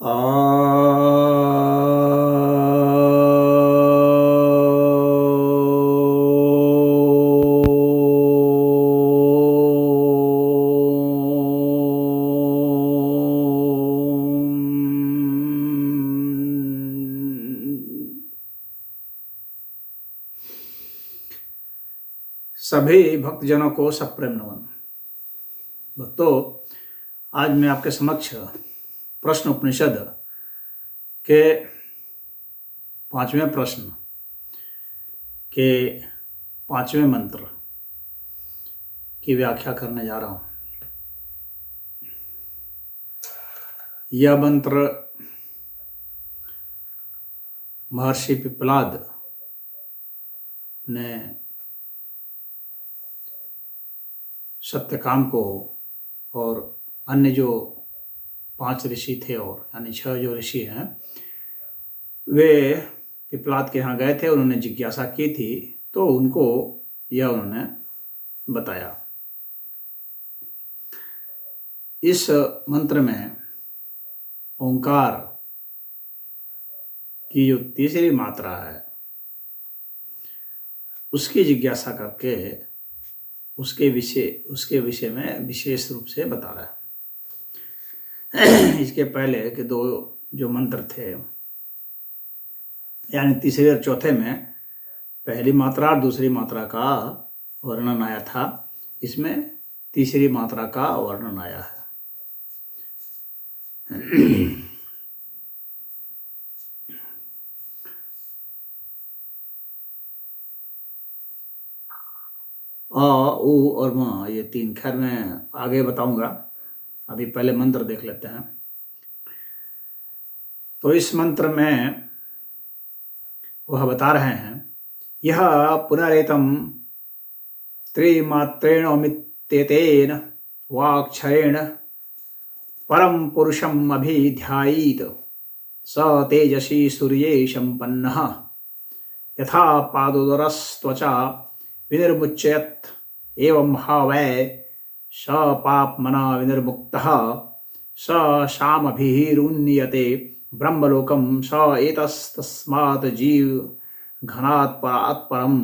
सभी भक्तजनों को सप्रेम नमन। भक्तों, आज मैं आपके समक्ष प्रश्न उपनिषद के 5वें प्रश्न के 5वें मंत्र की व्याख्या करने जा रहा हूं। यह मंत्र महर्षि पिप्पलाद ने सत्यकाम को और अन्य जो 5 ऋषि थे और यानी 6 जो ऋषि हैं, वे पिप्पलाद के यहाँ गए थे। उन्होंने जिज्ञासा की थी तो उनको यह उन्होंने बताया। इस मंत्र में ओंकार की जो तीसरी मात्रा है उसकी जिज्ञासा करके उसके विषय में विशेष रूप से बता रहा है। इसके पहले के 2 जो मंत्र थे, यानी तीसरे और चौथे में पहली मात्रा और दूसरी मात्रा का वर्णन आया था। इसमें तीसरी मात्रा का वर्णन आया है। अ, उ और म, ये 3 खैर मैं आगे बताऊंगा। अभी पहले मंत्र देख लेते हैं। तो इस मंत्र में वह बता रहे हैं, यह पुनरेतम त्रिमात्रेणोमित्येतेन वाक्षरेण परम पुरुषम अभिध्यायीत स तेजसी सूर्ये संपन्नः यथा पादोदरस्त्वचा विनिर्मुच्यत एवं हा वै स पापमना विनिर्मुक्तः स शामभिरुन्नीयते ब्रह्मलोकं स एतस्तस्मात् जीव घनात् परात् परं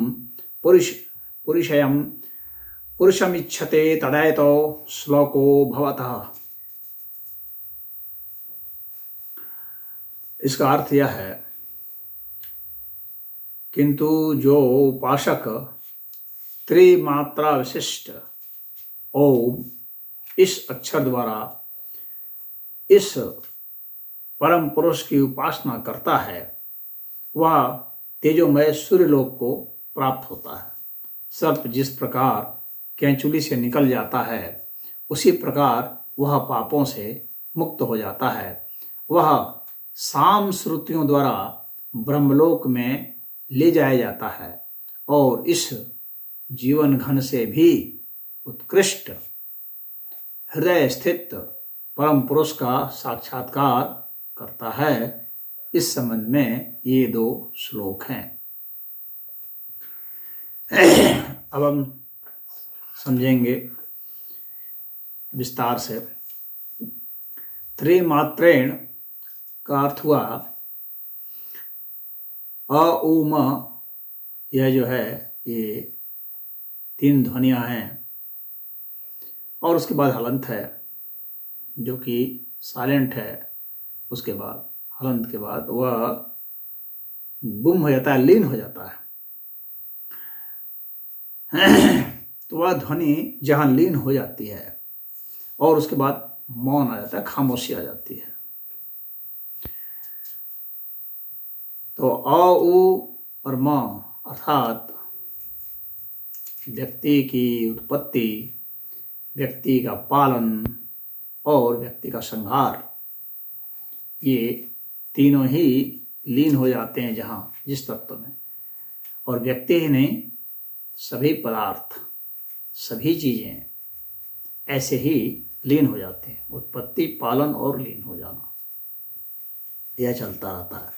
पुरुषमिच्छते तदैतो श्लोको भवतः। इसका अर्थ यह है, किंतु जो उपासक त्रिमात्रा विशिष्ट ओम इस अक्षर द्वारा इस परम पुरुष की उपासना करता है, वह तेजोमय सूर्यलोक को प्राप्त होता है। सर्प जिस प्रकार कैंचुली से निकल जाता है, उसी प्रकार वह पापों से मुक्त हो जाता है। वह साम श्रुतियों द्वारा ब्रह्मलोक में ले जाया जाता है और इस जीवन घन से भी उत्कृष्ट हृदय स्थित परम पुरुष का साक्षात्कार करता है। इस संबंध में ये 2 श्लोक हैं। अब हम समझेंगे विस्तार से। त्रिमात्रेण का अर्थ हुआ अ उ म, यह जो है ये 3 ध्वनियां हैं और उसके बाद हलंत है जो कि साइलेंट है। उसके बाद हलंत के बाद वह गुम हो जाता है, लीन हो जाता है। तो वह ध्वनि जहां लीन हो जाती है और उसके बाद मौन आ जाता है, खामोशी आ जाती है। तो अ उ और म अर्थात व्यक्ति की उत्पत्ति, व्यक्ति का पालन और व्यक्ति का संहार, ये तीनों ही लीन हो जाते हैं जहाँ जिस तत्व में। और व्यक्ति ही नहीं, सभी पदार्थ, सभी चीजें ऐसे ही लीन हो जाते हैं। उत्पत्ति, पालन और लीन हो जाना, यह चलता रहता है।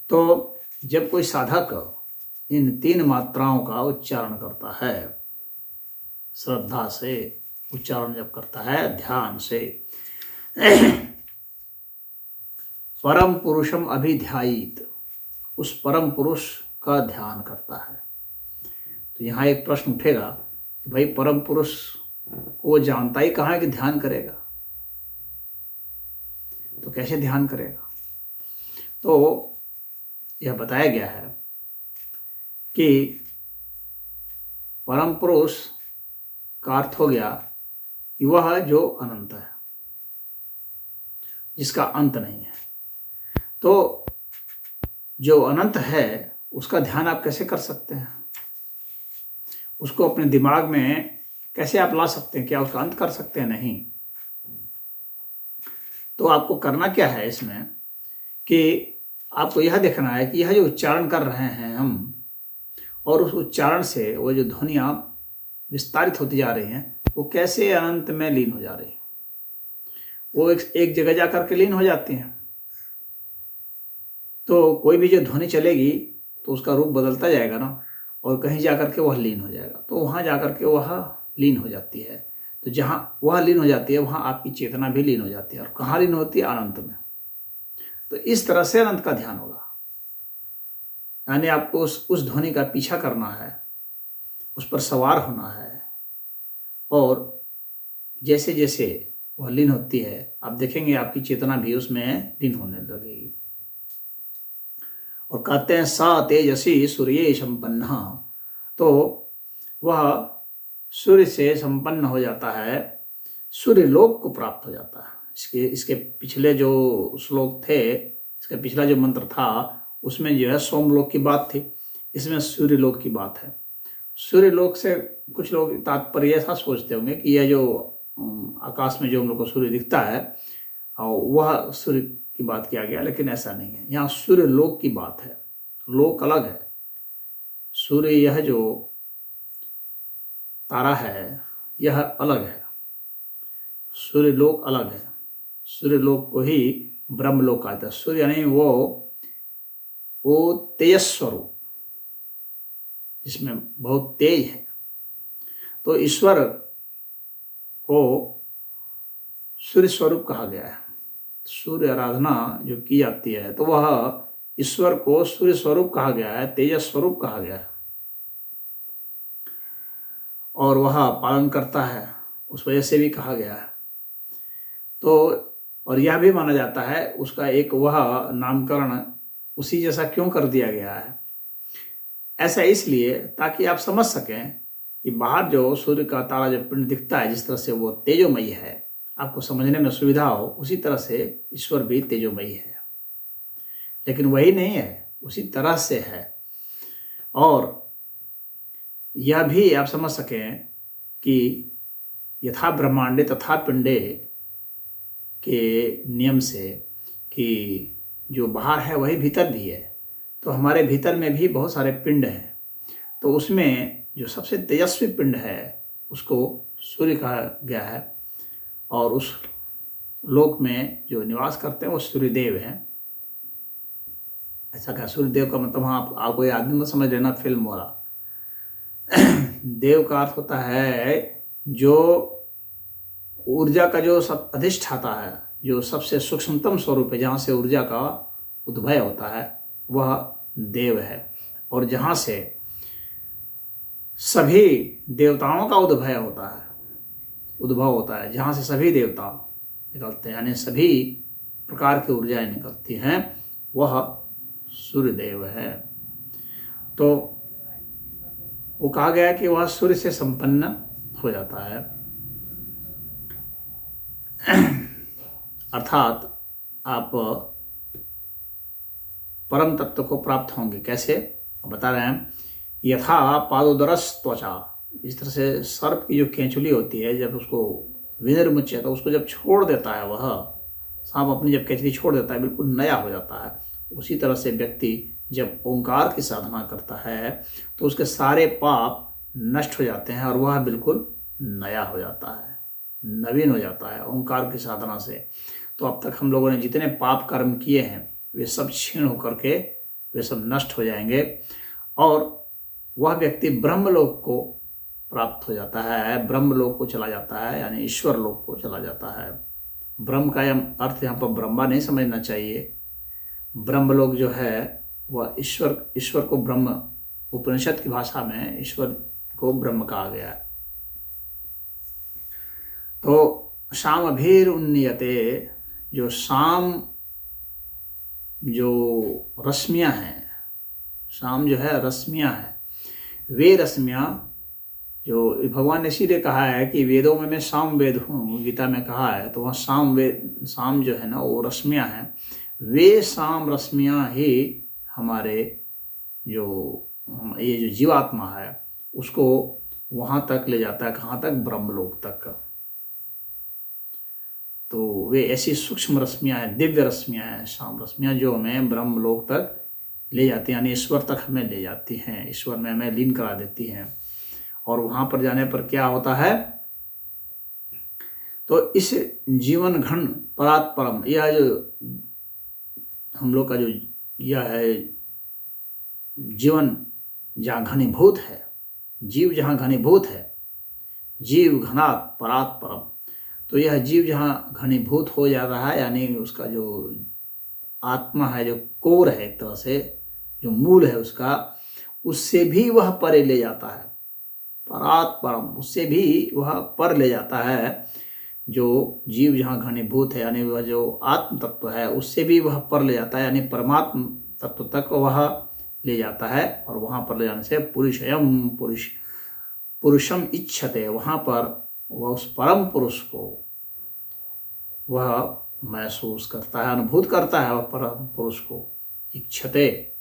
तो जब कोई साधक इन 3 मात्राओं का उच्चारण करता है, श्रद्धा से उच्चारण जब करता है, ध्यान से, परम पुरुषम अभिध्यायित, उस परम पुरुष का ध्यान करता है। तो यहाँ एक प्रश्न उठेगा कि भाई परम पुरुष को जानता ही कहाँ है कि ध्यान करेगा, तो कैसे ध्यान करेगा? तो यह बताया गया है कि परम पुरुष का अर्थ हो गया कि वह जो अनंत है, जिसका अंत नहीं है। तो जो अनंत है उसका ध्यान आप कैसे कर सकते हैं? उसको अपने दिमाग में कैसे आप ला सकते हैं? क्या उसका अंत कर सकते हैं? नहीं। तो आपको करना क्या है इसमें कि आपको यह देखना है कि यह जो उच्चारण कर रहे हैं हम, और उस उच्चारण से वो जो ध्वनियाँ विस्तारित होती जा रही हैं वो कैसे अनंत में लीन हो जा रही हैं। वो एक जगह जा करके लीन हो जाती हैं। तो कोई भी जो ध्वनि चलेगी तो उसका रूप बदलता जाएगा ना, और कहीं जा करके वह लीन हो जाएगा, तो वहाँ जा करके वह लीन हो जाती है। तो जहाँ वह लीन हो जाती है वहाँ आपकी चेतना भी लीन हो जाती है। और कहाँ लीन होती है? अनंत में। तो इस तरह से अनंत का ध्यान होगा। यानी आपको उस ध्वनि का पीछा करना है, उस पर सवार होना है, और जैसे जैसे वह लीन होती है आप देखेंगे आपकी चेतना भी उसमें लीन होने लगेगी। और कहते हैं सा तेजसी सूर्य संपन्न, तो वह सूर्य से संपन्न हो जाता है, सूर्य लोक को प्राप्त हो जाता है। इसके पिछले जो श्लोक थे, इसका पिछला जो मंत्र था उसमें जो है सोमलोक की बात थी, इसमें सूर्य लोक की बात है। सूर्य लोक से कुछ लोग तात्पर्य ऐसा सोचते होंगे कि यह जो आकाश में जो हम लोग को सूर्य दिखता है वह सूर्य की बात किया गया, लेकिन ऐसा नहीं है। यहाँ सूर्य लोक की बात है। लोक अलग है, सूर्य यह जो तारा है यह अलग है, सूर्य लोक अलग है। सूर्य लोक को ही ब्रह्म लोक कहते हैं। सूर्य यानी वो तेजस्वरूप, जिसमें बहुत तेज है। तो ईश्वर को सूर्य स्वरूप कहा गया है। सूर्य आराधना जो की जाती है तो वह ईश्वर को सूर्य स्वरूप कहा गया है, तेजस स्वरूप कहा गया है, और वह पालन करता है, उस वजह से भी कहा गया है। तो और यह भी माना जाता है उसका एक वह नामकरण उसी जैसा क्यों कर दिया गया है। ऐसा इसलिए ताकि आप समझ सकें कि बाहर जो सूर्य का तारा जो पिंड दिखता है, जिस तरह से वो तेजोमयी है, आपको समझने में सुविधा हो, उसी तरह से ईश्वर भी तेजोमयी है। लेकिन वही नहीं है, उसी तरह से है। और यह भी आप समझ सकें कि यथा ब्रह्मांडे तथा पिंडे के नियम से कि जो बाहर है वही भीतर भी है। तो हमारे भीतर में भी बहुत सारे पिंड हैं। तो उसमें जो सबसे तेजस्वी पिंड है उसको सूर्य कहा गया है, और उस लोक में जो निवास करते हैं वो सूर्यदेव हैं। ऐसा कहा सूर्यदेव का मतलब हाँ आपको ये आदमी मत समझ लेना फिल्म वाला। देव का अर्थ होता है जो ऊर्जा का जो सब अधिष्ठाता है, जो सबसे सूक्ष्मतम स्वरूप है, जहाँ से ऊर्जा का उद्भय होता है वह देव है। और जहाँ से सभी देवताओं का उद्भव होता है, जहाँ से सभी देवता निकलते हैं, यानी सभी प्रकार की ऊर्जाएं निकलती हैं, वह सूर्यदेव है। तो वो कहा गया कि वह सूर्य से संपन्न हो जाता है, अर्थात आप परम तत्व को प्राप्त होंगे। कैसे बता रहे हैं? यथा पादोदरस त्वचा, इस तरह से सर्प की जो केंचुली होती है, जब उसको विनिर्मुच्य तो उसको जब छोड़ देता है, वह सांप अपनी जब केंचुली छोड़ देता है बिल्कुल नया हो जाता है। उसी तरह से व्यक्ति जब ओंकार की साधना करता है तो उसके सारे पाप नष्ट हो जाते हैं और वह बिल्कुल नया हो जाता है, नवीन हो जाता है ओंकार की साधना से। तो अब तक हम लोगों ने जितने पाप कर्म किए हैं वे सब क्षीण होकर के वे सब नष्ट हो जाएंगे, और वह व्यक्ति ब्रह्मलोक को प्राप्त हो जाता है, ब्रह्मलोक को चला जाता है, यानी ईश्वर लोक को चला जाता है। ब्रह्म का अर्थ यहाँ पर ब्रह्मा नहीं समझना चाहिए, ब्रह्मलोक जो है वह ईश्वर को ब्रह्म, उपनिषद की भाषा में ईश्वर को ब्रह्म कहा गया है। तो शामभीर उन्नीयते, जो शाम जो रश्मियां हैं, शाम जो है रश्मियां हैं, वे रश्मियां जो भगवान ने इसीलिए कहा है कि वेदों में मैं साम वेद हूँ, गीता में कहा है, तो वहाँ साम जो है ना वो रश्मियां हैं। वे साम रश्मियां ही हमारे ये जो जीवात्मा है उसको वहां तक ले जाता है। कहाँ तक? ब्रह्मलोक तक। तो वे ऐसी सूक्ष्म रश्मियां हैं, दिव्य रश्मियां हैं, साम रश्मियां, जो हमें ब्रह्मलोक तक ले जाती हैं, यानी ईश्वर तक हमें ले जाती हैं, ईश्वर में हमें लीन करा देती हैं। और वहां पर जाने पर क्या होता है? तो इस जीवन घन परात परम, यह जो हम लोग का जो यह है जीवन जहाँ घनीभूत है, जीव जहाँ घनीभूत है, जीव घनात परात परम, तो यह जीव जहाँ घनीभूत हो जा रहा है, यानी उसका जो आत्मा है, जो कोर है, एक तरह से जो मूल है उसका, उससे भी वह परे ले जाता है। परात परम, उससे भी वह पर ले जाता है। जो जीव जहाँ घनीभूत है, यानी वह जो आत्म तत्व है, उससे भी वह पर ले जाता है, यानी परमात्म तत्व तक वह ले जाता है। और वहां पर ले जाने से पुरुषम इच्छते, वहां पर वह उस परम पुरुष को वह महसूस करता है, अनुभूत करता है, वह परम पुरुष को इच्छते,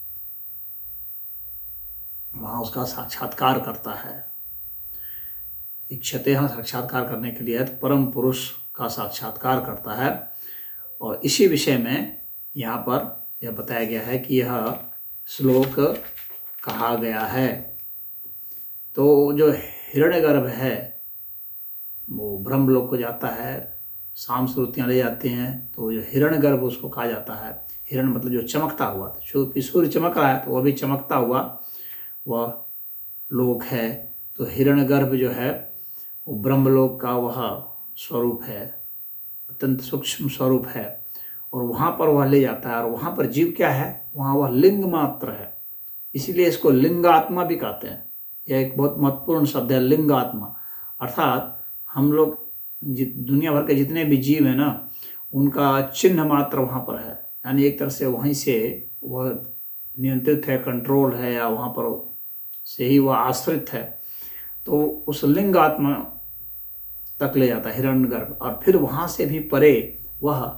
वहां उसका साक्षात्कार करता है। इच्छते हैं साक्षात्कार करने के लिए, तो परम पुरुष का साक्षात्कार करता है। और इसी विषय में यहाँ पर यह बताया गया है कि यह श्लोक कहा गया है। तो जो हिरण्यगर्भ है वो ब्रह्मलोक को जाता है, शाम श्रुतियाँ ले जाती हैं, तो जो हिरण्यगर्भ उसको कहा जाता है। हिरण मतलब जो चमकता हुआ, तो सूर्य चमक रहा है तो वह भी चमकता हुआ वह लोक है। तो हिरण्यगर्भ जो है वो ब्रह्मलोक का वह स्वरूप है, अत्यंत सूक्ष्म स्वरूप है, और वहाँ पर वह ले जाता है। और वहाँ पर जीव क्या है? वहाँ वह लिंग मात्र है, इसीलिए इसको लिंगात्मा भी कहते हैं। यह एक बहुत महत्वपूर्ण शब्द है, लिंगात्मा। अर्थात हम लोग दुनिया भर के जितने भी जीव हैं ना, उनका चिन्ह मात्र वहाँ पर है, यानी एक तरह से वहीं से वह नियंत्रित है, कंट्रोल है, या वहाँ पर से ही वह आश्रित है। तो उस लिंगात्मा तक ले जाता है हिरण्यगर्भ। और फिर वहाँ से भी परे वह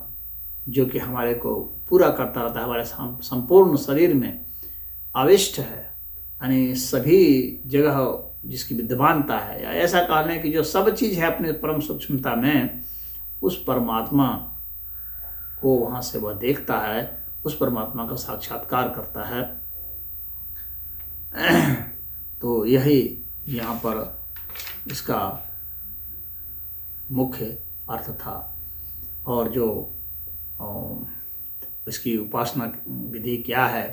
जो कि हमारे को पूरा करता रहता है, हमारे संपूर्ण शरीर में आविष्ट है, यानी सभी जगह जिसकी विद्यमानता है, या ऐसा कहने कि जो सब चीज़ है अपने परम सूक्ष्मता में, उस परमात्मा को वहाँ से वह देखता है, उस परमात्मा का साक्षात्कार करता है। तो यही यहाँ पर इसका मुख्य अर्थ था। और जो इसकी उपासना विधि क्या है,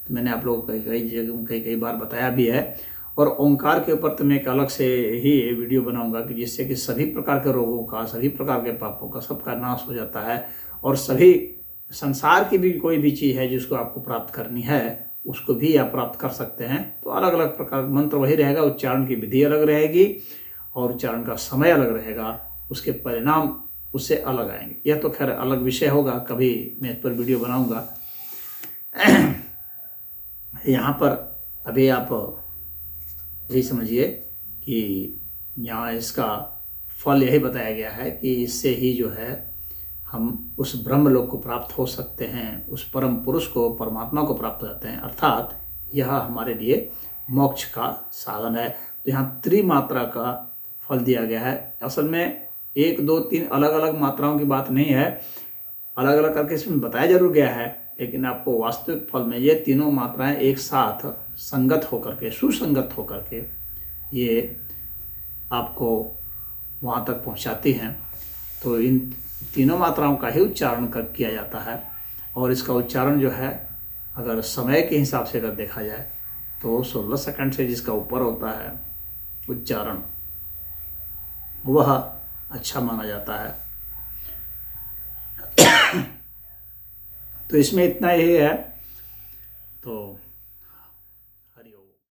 तो मैंने आप लोगों को कई बार बताया भी है। और ओंकार के ऊपर तो मैं एक अलग से ही वीडियो बनाऊंगा कि जिससे कि सभी प्रकार के रोगों का, सभी प्रकार के पापों का, सबका नाश हो जाता है। और सभी संसार की भी कोई भी चीज़ है जिसको आपको प्राप्त करनी है, उसको भी आप प्राप्त कर सकते हैं। तो अलग अलग प्रकार मंत्र वही रहेगा, उच्चारण की विधि अलग रहेगी और उच्चारण का समय अलग रहेगा, उसके परिणाम उससे अलग आएंगे। यह तो खैर अलग विषय होगा, कभी मैं इस पर वीडियो बनाऊंगा। यहाँ पर अभी आप यही समझिए कि यहाँ इसका फल यही बताया गया है कि इससे ही जो है हम उस ब्रह्मलोक को प्राप्त हो सकते हैं, उस परम पुरुष को, परमात्मा को प्राप्त हो जाते हैं। अर्थात यह हमारे लिए मोक्ष का साधन है। तो यहाँ त्रिमात्रा का फल दिया गया है। असल में 1, 2, 3 अलग अलग मात्राओं की बात नहीं है, अलग अलग करके इसमें बताया जरूर गया है, लेकिन आपको वास्तविक फल में ये तीनों मात्राएं एक साथ संगत होकर के, सुसंगत होकर के ये आपको वहाँ तक पहुँचाती हैं। तो इन तीनों मात्राओं का ही उच्चारण किया जाता है। और इसका उच्चारण जो है अगर समय के हिसाब से अगर देखा जाए तो 16 सेकंड से जिसका ऊपर होता है उच्चारण, वह अच्छा माना जाता है। तो इसमें इतना ही है। तो